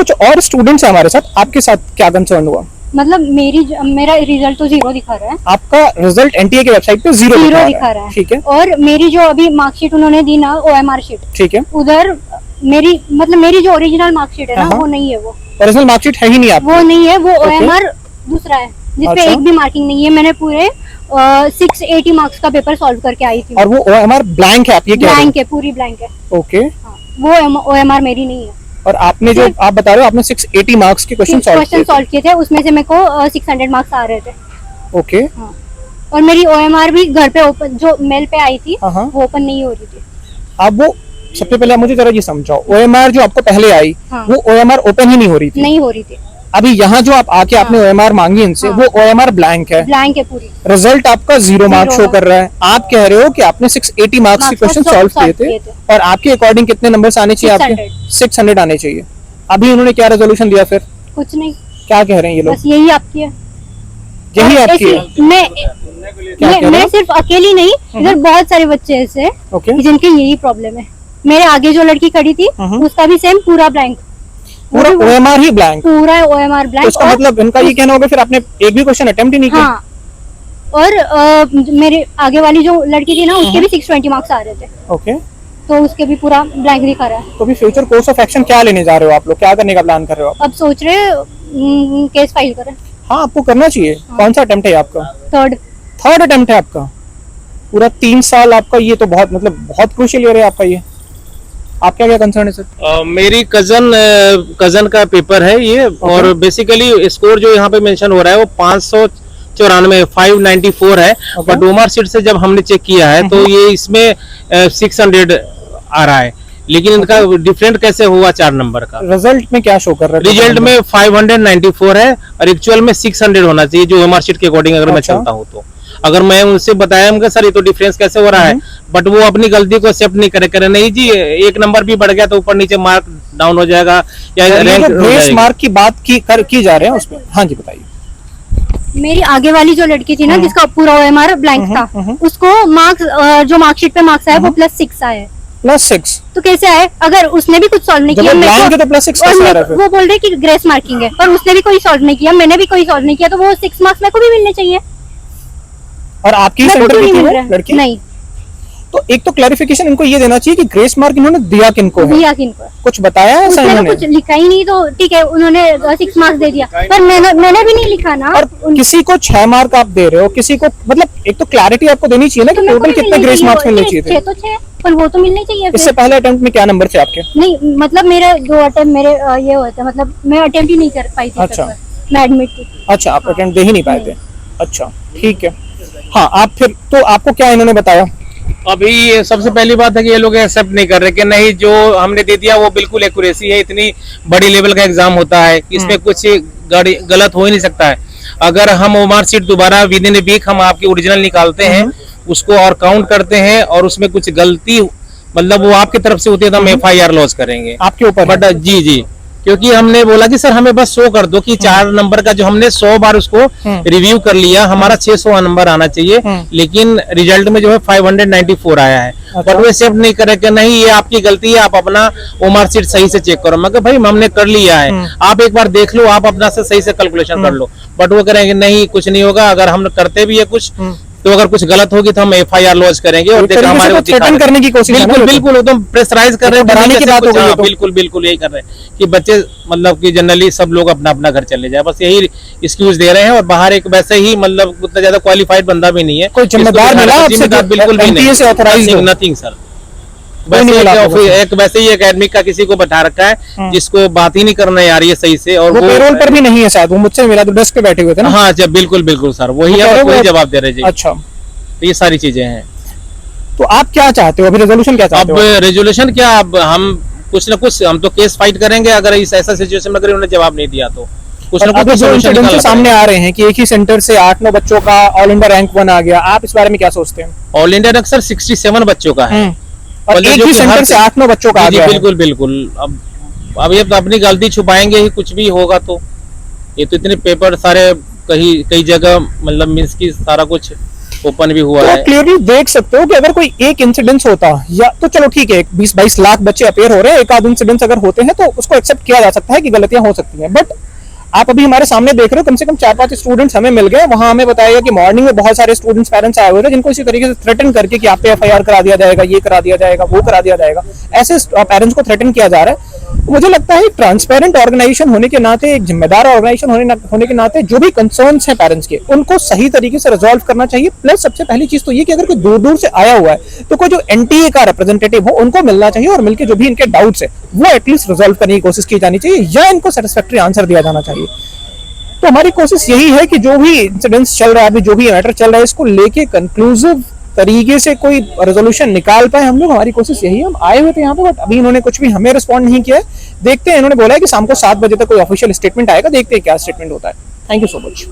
कुछ और स्टूडेंट्स हैं हमारे साथ, आपके साथ क्या कंसर्न हुआ? मतलब मेरा रिजल्ट तो 0 दिखा रहा है। आपका रिजल्ट एनटीए की वेबसाइट पे 0 दिखा रहा है। ठीक है। और मेरी जो अभी मार्कशीट उन्होंने दी ना, OMR शीट, ठीक है, उधर मेरी जो ओरिजिनल मार्कशीट है ना, वो नहीं है। वो ओरिजिनल मार्कशीट है ही नहीं आपकी? वो नहीं है, वो OMR दूसरा है जिसपे एक भी मार्किंग नहीं है। मैंने पूरे 680 मार्क्स का पेपर सॉल्व करके आई थी। और वो OMR ब्लैंक है? आप ये कह रहे हैं? ब्लैंक है, पूरी ब्लैंक है। ओके। वो OMR मेरी नहीं है। और आपने जो आप बता रहे हो आपने 680 मार्क्स के क्वेश्चन सॉल्व किए थे, उसमें से मेरे को 600 मार्क्स आ रहे थे। ओके। हाँ। और मेरी OMR भी घर पे ओपन, जो मेल पे आई थी, वो ओपन नहीं हो रही थी। अब वो सबसे पहले मुझे जरा ये समझाओ, OMR जो आपको पहले आई, वो OMR ओपन ही नहीं हो रही थी? नहीं हो रही थी। अभी यहाँ जो आप आके आपने OMR मांगी इनसे, वो OMR ब्लैंक है? ब्लैंक है पूरी। रिजल्ट आपका 0 मार्क्स शो कर रहा है। आप कह रहे हो कि आपने 680 मार्क्स के क्वेश्चन सॉल्व किए थे और आपके अकॉर्डिंग कितने नंबर्स आने चाहिए? आपके 600 आने चाहिए। अभी उन्होंने क्या रेजोल्यूशन दिया फिर? कुछ नहीं। क्या कह रहे हैं ये लोग? बस यही आपकी है। यही आपकी है? मैं सिर्फ अकेली नहीं, इधर बहुत सारे बच्चे ऐसे जिनके यही प्रॉब्लम है। मेरे आगे जो लड़की खड़ी थी, उसका भी सेम पूरा ब्लैंक, पूरा OMR ही ब्लैंक? पूरा OMR ब्लैंक। इसका मतलब इनका ये कहना होगा फिर आपने एक भी क्वेश्चन अटेम्प्ट ही नहीं किया? हाँ। और मेरे आगे वाली जो लड़की थी ना, उसके भी 620 मार्क्स आ रहे थे। ओके। तो उसके भी पूरा ब्लैंक दिखा रहा है। तो भी फ्यूचर कोर्स ऑफ एक्शन क्या लेने जा रहे हो आप लोग? क्या करने का प्लान कर रहे हो आप? अब सोच रहे केस फाइल करें। हाँ, आपको करना चाहिए। कौन सा अटेम्प्ट है आपका? थर्ड अटेम्प्ट है आपका? पूरा 3 साल आपका, ये तो बहुत मतलब बहुत क्रूशियल ईयर है आपका ये। आपका क्या कंसर्न है सर? मेरी कजन का पेपर है ये। और बेसिकली स्कोर जो यहाँ पे मेंशन हो रहा है वो 594 है। बट OMR शीट से जब हमने चेक किया है तो ये इसमें 600 आ रहा है, लेकिन इनका डिफरेंट कैसे हुआ 4 नंबर का? रिजल्ट में क्या शो कर रहा है? रिजल्ट में 594 है और एक्चुअल में 600 होना चाहिए जो OMR शीट के अकॉर्डिंग अगर मैं चलता हूँ तो। अगर मैं उनसे बताया सर ये तो डिफरेंस कैसे हो रहा है, बट वो अपनी गलती को एक्सेप्ट नहीं करे नहीं जी, 1 नंबर भी बढ़ गया तो ऊपर नीचे मार्क डाउन हो जाएगा या रैंक ग्रेस मार्क की बात की जा रहे हैं उसमें। हाँ जी बताइए। मेरी आगे वाली जो लड़की थी ना, जिसका पूरा OMR ब्लैंक था, उसको मार्क्स जो मार्कशीट पे मार्क्स आए वो +6 आए। +6? तो कैसे आए? अगर उसने भी कुछ सॉल्व नहीं किया, तो +6 कैसे आ रहा है? वो बोल रहे कि ग्रेस मार्किंग है, और उसने भी कोई सॉल्व नहीं किया, मैंने भी कोई सॉल्व नहीं किया, तो वो 6 मार्क्स मेरे को भी मिलने चाहिए। और आपकी सेंटर की थी वो लड़की? नहीं। तो एक तो क्लैरिफिकेशन इनको ये देना चाहिए कि ग्रेस मार्क इन्होंने दिया किनको है? कुछ बताया है? उसने कुछ लिखा ही नहीं, तो ठीक है उन्होंने 6 मार्क्स दे दिया, पर मैंने भी नहीं लिखा ना। और किसी को 6 मार्क आप दे रहे हो, किसी को मतलब एक तो क्लैरिटी आपको देनी चाहिए ना कि टोटल कितने ग्रेस मार्क्स मिलने चाहिए थे? 6 तो 6, पर वो तो मिलने चाहिए। इससे पहले अटेम्प्ट में क्या नंबर थे आपके? नहीं मतलब मेरे 2 अटेम्प्ट मेरे ये होते, मतलब मैं अटेम्प्ट ही नहीं कर पाई थी। अच्छा, मैं एडमिट थी। अच्छा, आप अटेम्प्ट दे ही नहीं पाए थे। अच्छा ठीक है। हाँ, आप फिर तो आपको क्या इन्होंने बताया? अभी सबसे पहली बात है कि ये लोग एक्सेप्ट नहीं कर रहे कि नहीं जो हमने दे दिया वो बिल्कुल एक्यूरेसी है। इतनी बड़ी लेवल का एग्जाम होता है, इसमें कुछ गलत हो ही नहीं सकता है। अगर हम OMR शीट दोबारा विद इन ए वीक हम आपकी ओरिजिनल निकालते हैं, उसको और काउंट करते हैं और उसमें कुछ गलती मतलब वो आपकी तरफ से होती है तो हम FIR लॉन्च करेंगे आपके ऊपर। बट जी, क्योंकि हमने बोला कि सर हमें बस 100 कर दो कि 4 नंबर का जो हमने 100 बार उसको रिव्यू कर लिया, हमारा 600 नंबर आना चाहिए, लेकिन रिजल्ट में जो है 594 आया है। बट वो एक्सेप्ट नहीं करे कि नहीं ये आपकी गलती है, आप अपना OMR शीट सही से चेक करो। मगर भाई हमने कर लिया है, आप एक बार देख लो, आप अपना से सही से कैलकुलेशन कर लो। बट वो करेंगे नहीं कुछ नहीं होगा, अगर हम करते भी है कुछ तो अगर कुछ गलत होगी तो हम FIR लॉन्च करेंगे। और देखो हमारे थ्रेटन करने की कोशिश, बिल्कुल एकदम प्रेशराइज कर रहे हैं, डराने की बात हो गई। बिल्कुल यही कर रहे हैं कि बच्चे मतलब कि जनरली सब लोग अपना अपना घर चले जाए, बस यही एक्सक्यूज दे रहे हैं। और बाहर एक वैसे ही मतलब उतना ज्यादा क्वालिफाइड बंदा भी नहीं है, कोई जिम्मेदार बिल्कुल भी नहीं, नथिंग सर। एक वैसे ही एकेडमिक का किसी को बैठा रखा है जिसको बात ही नहीं करना आ रही है सही से, और वो पेरोल पर भी नहीं है शायद, वो मुझसे मिला तो डेस्क पे बैठे हुए थे ना। हाँ बिल्कुल सर, वही है, वही जवाब दे रहे जी। अच्छा, तो ये सारी चीजें हैं। तो आप क्या चाहते हो अभी? रेजोल्यूशन क्या चाहते हो? अब रेजोल्यूशन क्या, अब हम कुछ ना कुछ हम तो केस फाइट करेंगे अगर इस ऐसा सिचुएशन में अगर उन्होंने जवाब नहीं दिया तो कुछ ना कुछ सोल्यूशन सामने आ रहे हैं कि एक ही सेंटर से 8-9 बच्चों का ऑल इंडिया रैंक 1 आ गया। आप इस बारे में क्या सोचते हैं? ऑल इंडिया रैंक सर 67 बच्चों का है और एक ही सेंटर से 8-9 बच्चों का आ गया। बिल्कुल। अब ये तो अपनी गलती छुपाएंगे ही, कुछ भी होगा तो। ये तो इतने पेपर सारे कई जगह मतलब मींस की सारा कुछ ओपन भी हुआ तो है। आप क्लियरली देख सकते हो कि अगर कोई एक इंसिडेंस होता या तो चलो ठीक है 20-22 लाख बच्चे अपेयर हो रहे हैं, एक आध इंसिडेंस अगर होते हैं तो उसको एक्सेप्ट किया जा सकता है कि गलतियां हो सकती हैं, बट आप अभी हमारे सामने देख रहे हो कम से कम 4-5 स्टूडेंट्स हमें मिल गए, वहां हमें बताया कि मॉर्निंग में बहुत सारे स्टूडेंट्स पेरेंट्स आए हुए थे जिनको इसी तरीके से थ्रेटन करके कि आप पे एफआईआर करा दिया जाएगा, ये करा दिया जाएगा, वो करा दिया जाएगा, ऐसे पेरेंट्स को थ्रेटन किया जा रहा है। मुझे लगता है ट्रांसपेरेंट ऑर्गेनाइजेशन होने के नाते, एक जिम्मेदार ऑर्गेनाइजेशन होने के नाते जो भी कंसर्न्स हैं पेरेंट्स के उनको सही तरीके से रिजॉल्व करना चाहिए। प्लस सबसे पहली चीज तो ये कि अगर कोई दूर दूर से आया हुआ है तो कोई जो एनटीए का रिप्रेजेंटेटिव हो उनको मिलना चाहिए और मिलकर जो भी इनके डाउट्स है वो एटलीस्ट रिजॉल्व करने की कोशिश की जानी चाहिए या इनको सेटिस्फैक्टरी आंसर दिया जाना चाहिए। तो हमारी कोशिश यही है कि जो भी इंसिडेंट्स चल रहा है, अभी जो भी मैटर चल रहा है, इसको लेके कंक्लूसिव तरीके से कोई रेजोल्यूशन निकाल पाए हम लोग। हमारी कोशिश यही है। हम आए हुए थे यहाँ पे बट अभी इन्होंने कुछ भी हमें रिस्पॉन्ड नहीं किया है। देखते हैं, इन्होंने बोला है कि शाम को 7 बजे तक कोई ऑफिशियल स्टेटमेंट आएगा, देखते हैं क्या स्टेटमेंट होता है। Thank you so much.